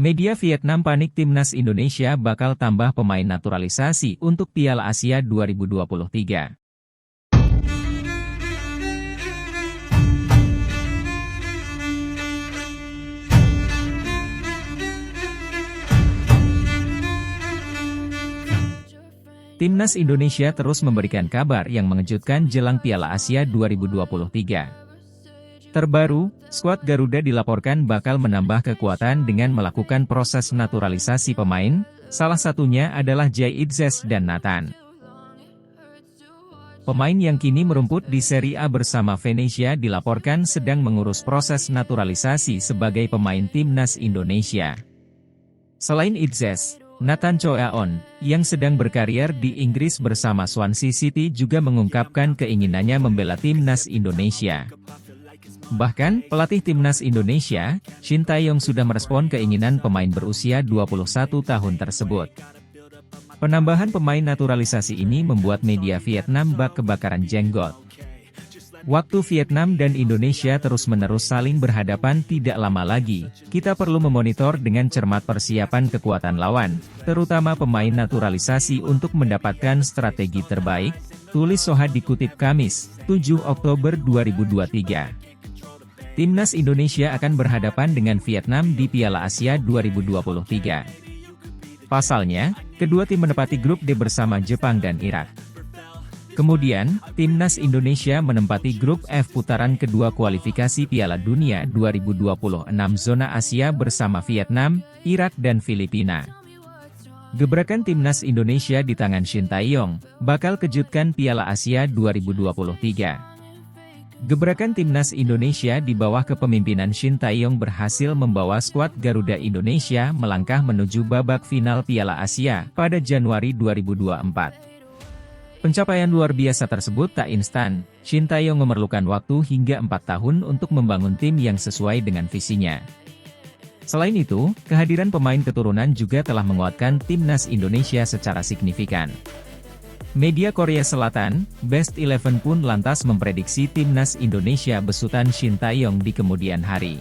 Media Vietnam panik timnas Indonesia bakal tambah pemain naturalisasi untuk Piala Asia 2023. Timnas Indonesia terus memberikan kabar yang mengejutkan jelang Piala Asia 2023. Terbaru, skuad Garuda dilaporkan bakal menambah kekuatan dengan melakukan proses naturalisasi pemain, salah satunya adalah Jay Idzes dan Nathan. Pemain yang kini merumput di Serie A bersama Venezia dilaporkan sedang mengurus proses naturalisasi sebagai pemain timnas Indonesia. Selain Idzes, Nathan Choaon, yang sedang berkarier di Inggris bersama Swansea City juga mengungkapkan keinginannya membela timnas Indonesia. Bahkan, pelatih timnas Indonesia, Shin Tae-yong sudah merespon keinginan pemain berusia 21 tahun tersebut. Penambahan pemain naturalisasi ini membuat media Vietnam bak kebakaran jenggot. Waktu Vietnam dan Indonesia terus-menerus saling berhadapan tidak lama lagi, kita perlu memonitor dengan cermat persiapan kekuatan lawan, terutama pemain naturalisasi untuk mendapatkan strategi terbaik, tulis Soha dikutip Kamis, 7 Oktober 2023. Timnas Indonesia akan berhadapan dengan Vietnam di Piala Asia 2023. Pasalnya, kedua tim menempati grup D bersama Jepang dan Irak. Kemudian, Timnas Indonesia menempati grup F putaran kedua kualifikasi Piala Dunia 2026 zona Asia bersama Vietnam, Irak dan Filipina. Gebrakan Timnas Indonesia di tangan Shin Tae-yong bakal kejutkan Piala Asia 2023. Gebrakan Timnas Indonesia di bawah kepemimpinan Shin Tae-yong berhasil membawa skuad Garuda Indonesia melangkah menuju babak final Piala Asia pada Januari 2024. Pencapaian luar biasa tersebut tak instan, Shin Tae-yong memerlukan waktu hingga 4 tahun untuk membangun tim yang sesuai dengan visinya. Selain itu, kehadiran pemain keturunan juga telah menguatkan Timnas Indonesia secara signifikan. Media Korea Selatan, Best 11 pun lantas memprediksi Timnas Indonesia besutan Shin Tae-yong di kemudian hari.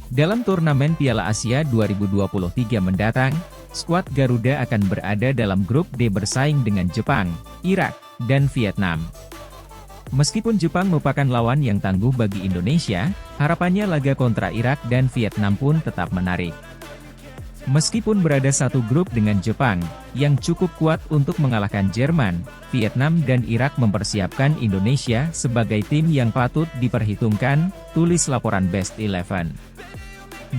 Dalam turnamen Piala Asia 2023 mendatang, skuad Garuda akan berada dalam grup D bersaing dengan Jepang, Irak, dan Vietnam. Meskipun Jepang merupakan lawan yang tangguh bagi Indonesia, harapannya laga kontra Irak dan Vietnam pun tetap menarik. Meskipun berada satu grup dengan Jepang, yang cukup kuat untuk mengalahkan Jerman, Vietnam dan Irak mempersiapkan Indonesia sebagai tim yang patut diperhitungkan, tulis laporan Best 11.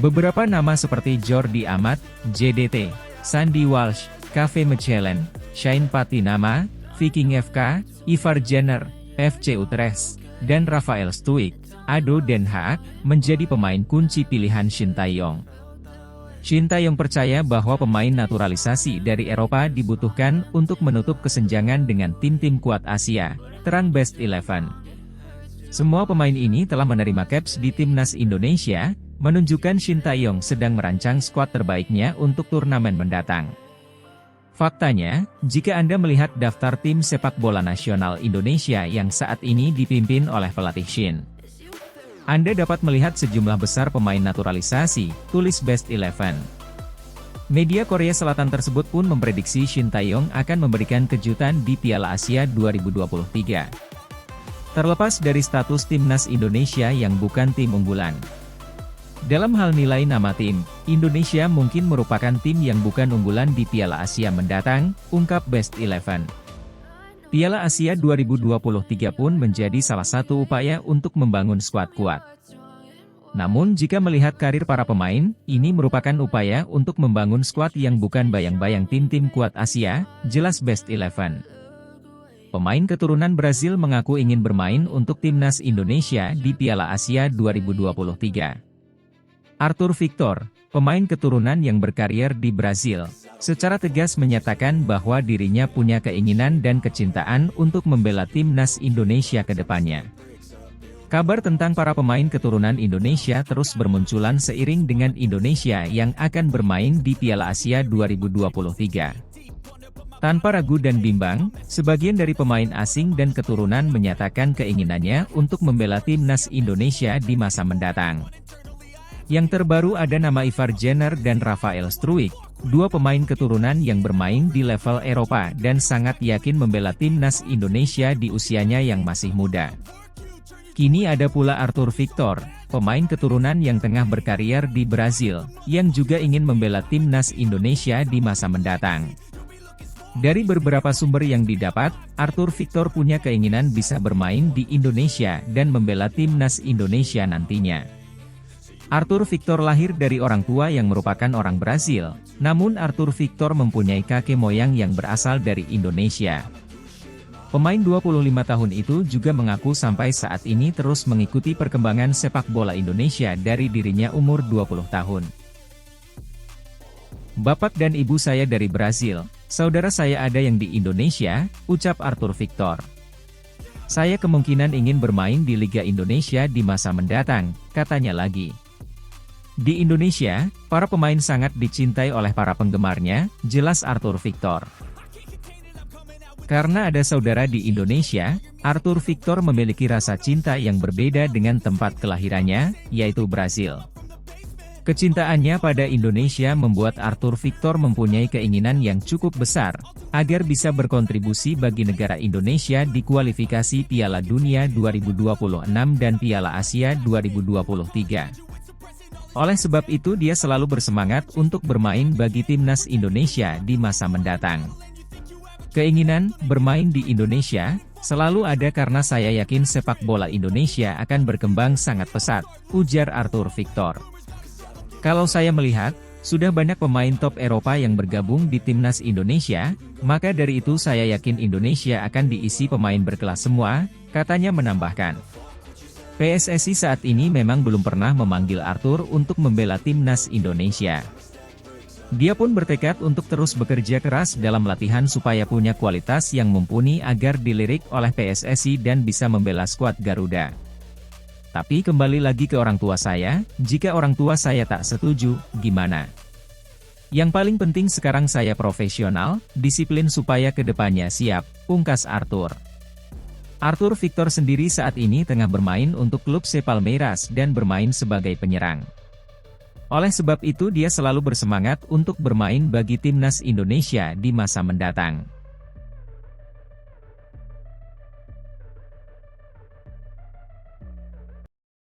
Beberapa nama seperti Jordi Amat, JDT, Sandy Walsh, Kave Mechelen, Shane Patinama, Viking FK, Ivar Jenner, FC Utrecht, dan Rafael Stuik, ADO Den Haag, menjadi pemain kunci pilihan Shin Tae-yong. Shin Tae-yong percaya bahwa pemain naturalisasi dari Eropa dibutuhkan untuk menutup kesenjangan dengan tim-tim kuat Asia, terang Best 11. Semua pemain ini telah menerima caps di Timnas Indonesia, menunjukkan Shin Tae-yong sedang merancang skuad terbaiknya untuk turnamen mendatang. Faktanya, jika Anda melihat daftar tim sepak bola nasional Indonesia yang saat ini dipimpin oleh pelatih Shin, Anda dapat melihat sejumlah besar pemain naturalisasi, tulis Best 11. Media Korea Selatan tersebut pun memprediksi Shin Tae-yong akan memberikan kejutan di Piala Asia 2023. Terlepas dari status Timnas Indonesia yang bukan tim unggulan. Dalam hal nilai nama tim, Indonesia mungkin merupakan tim yang bukan unggulan di Piala Asia mendatang, ungkap Best 11. Piala Asia 2023 pun menjadi salah satu upaya untuk membangun skuad kuat. Namun jika melihat karir para pemain, ini merupakan upaya untuk membangun skuad yang bukan bayang-bayang tim-tim kuat Asia, jelas Best 11. Pemain keturunan Brazil mengaku ingin bermain untuk Timnas Indonesia di Piala Asia 2023. Arthur Victor, pemain keturunan yang berkarier di Brazil, secara tegas menyatakan bahwa dirinya punya keinginan dan kecintaan untuk membela Timnas Indonesia ke depannya. Kabar tentang para pemain keturunan Indonesia terus bermunculan seiring dengan Indonesia yang akan bermain di Piala Asia 2023. Tanpa ragu dan bimbang, sebagian dari pemain asing dan keturunan menyatakan keinginannya untuk membela Timnas Indonesia di masa mendatang. Yang terbaru ada nama Ivar Jenner dan Rafael Struijk, dua pemain keturunan yang bermain di level Eropa dan sangat yakin membela timnas Indonesia di usianya yang masih muda. Kini ada pula Arthur Victor, pemain keturunan yang tengah berkarier di Brazil, yang juga ingin membela timnas Indonesia di masa mendatang. Dari beberapa sumber yang didapat, Arthur Victor punya keinginan bisa bermain di Indonesia dan membela timnas Indonesia nantinya. Arthur Victor lahir dari orang tua yang merupakan orang Brazil, namun Arthur Victor mempunyai kakek moyang yang berasal dari Indonesia. Pemain 25 tahun itu juga mengaku sampai saat ini terus mengikuti perkembangan sepak bola Indonesia dari dirinya umur 20 tahun. Bapak dan ibu saya dari Brazil, saudara saya ada yang di Indonesia, ucap Arthur Victor. Saya kemungkinan ingin bermain di Liga Indonesia di masa mendatang, katanya lagi. Di Indonesia, para pemain sangat dicintai oleh para penggemarnya, jelas Arthur Victor. Karena ada saudara di Indonesia, Arthur Victor memiliki rasa cinta yang berbeda dengan tempat kelahirannya, yaitu Brazil. Kecintaannya pada Indonesia membuat Arthur Victor mempunyai keinginan yang cukup besar, agar bisa berkontribusi bagi negara Indonesia di kualifikasi Piala Dunia 2026 dan Piala Asia 2023. Oleh sebab itu dia selalu bersemangat untuk bermain bagi timnas Indonesia di masa mendatang. Keinginan bermain di Indonesia selalu ada karena saya yakin sepak bola Indonesia akan berkembang sangat pesat, ujar Arthur Victor. Kalau saya melihat, sudah banyak pemain top Eropa yang bergabung di timnas Indonesia, maka dari itu saya yakin Indonesia akan diisi pemain berkelas semua, katanya menambahkan. PSSI saat ini memang belum pernah memanggil Arthur untuk membela timnas Indonesia. Dia pun bertekad untuk terus bekerja keras dalam latihan supaya punya kualitas yang mumpuni agar dilirik oleh PSSI dan bisa membela skuad Garuda. Tapi kembali lagi ke orang tua saya, jika orang tua saya tak setuju, gimana? Yang paling penting sekarang saya profesional, disiplin supaya kedepannya siap, pungkas Arthur. Arthur Victor sendiri saat ini tengah bermain untuk klub Palmeiras dan bermain sebagai penyerang. Oleh sebab itu dia selalu bersemangat untuk bermain bagi timnas Indonesia di masa mendatang.